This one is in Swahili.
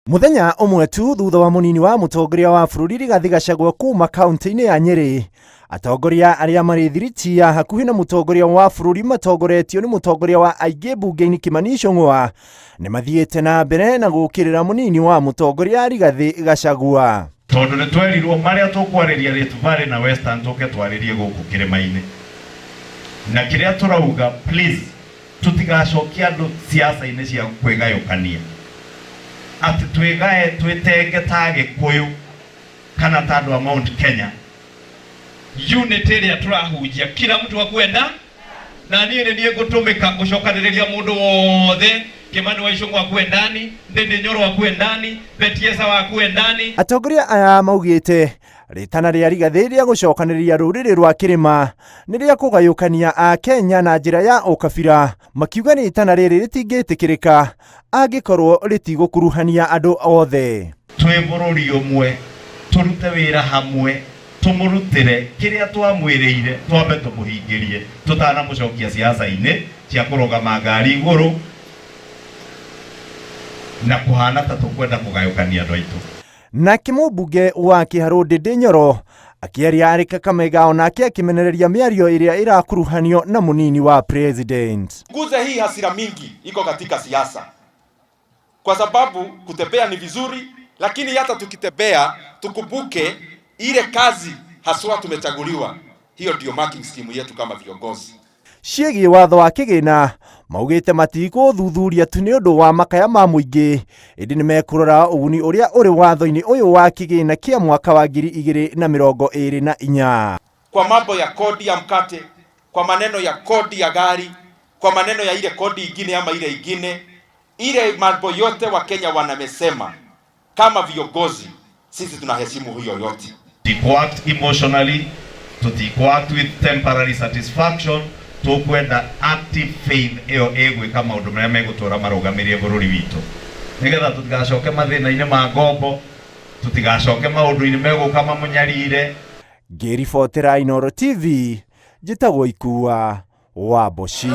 Muthenya umwe tu thutha wa munini wa mutongoria wa bururi Rigathi Gachagua kuma kaunti-ini ya Nyeri, atongoria aria mari thiriti ya hakuhi na mutongoria wa bururi matongoretio ni mutongoria wa aingĩ bunge-ini Kimani Ichung'wa ni mathiĩte na mbere na gũkĩrĩra munini wa mutongoria Rigathi Gachagua. Tondu ni twerirwo maria tukwariria Rift Valley na Western tuke twaririe guku kirima-ini, na kiria turauga please tutigacokia andu siasa-ini cia kwigayukania ati twigae twitenge ta Gikuyu kana ta andu a Mount Kenya. Unity iria turahunjia kila mtu akwenda na nie gutumika gucokaniriria mundu wothe. Kimani wa Ichung'wa akue ndani, Ndindi Nyoro akue ndani, Betiesa akue ndani. Atongoria aya maugite ritana ria Rigathi ria gucokaniriria ruriri rwa kirima ni ria kugayukania a Kenya na njira ya ukabira, makiuga ni ritana riri ritingitikirika angikorwo ritigukuruhania andu othe. Twi bururi umwe turute wira hamwe tumurutire kiria twamwiriire twambe tumuhingirie tutana mucokia siasa-ini cia kurugama ngari iguru na kuhana ta tukwenda kugayukania andu aitu. Nake mũmbunge wa Kiharu Ndindi Nyoro akiaria ari Kakamega onake akimenereria miario iria irakuruhanio na munini wa president. Nguze hii hasira mingi iko katika siasa, kwa sababu kutembea ni vizuri, lakini hata tukitembea tukumbuke ile kazi haswa tumechaguliwa. Hiyo ndio marking scheme yetu kama viongozi. Ciĩgiĩ watho wa kĩgĩna maugĩte matigũthuthuria tu nĩ ũndũ wa makaya ma mũingĩ, ĩndĩ nĩ mekũrora ũguni ũrĩa ũrĩ watho-inĩ ũyũ wa kĩgĩna kĩa mwaka wa 2024. Kwa mambo ya kodi ya mkate, kwa maneno ya kodi ya gari, kwa maneno ya ile kodi ingine ama ile ingine, ile mambo yote wa Kenya wanamesema, kama viongozi sisi tunaheshimu hiyo yote. Act emotionally, act with temporary satisfaction, tukwenda active faith eo egwe kama undu maria megutura marugamirie bururi witu, nigetha tutigacoke mathina-ini ma ngombo, tutigacoke maundu-ini meguka mamunyarire. Ngĩribotera Inooro TV, njĩtagwo Ikua wa Boshi.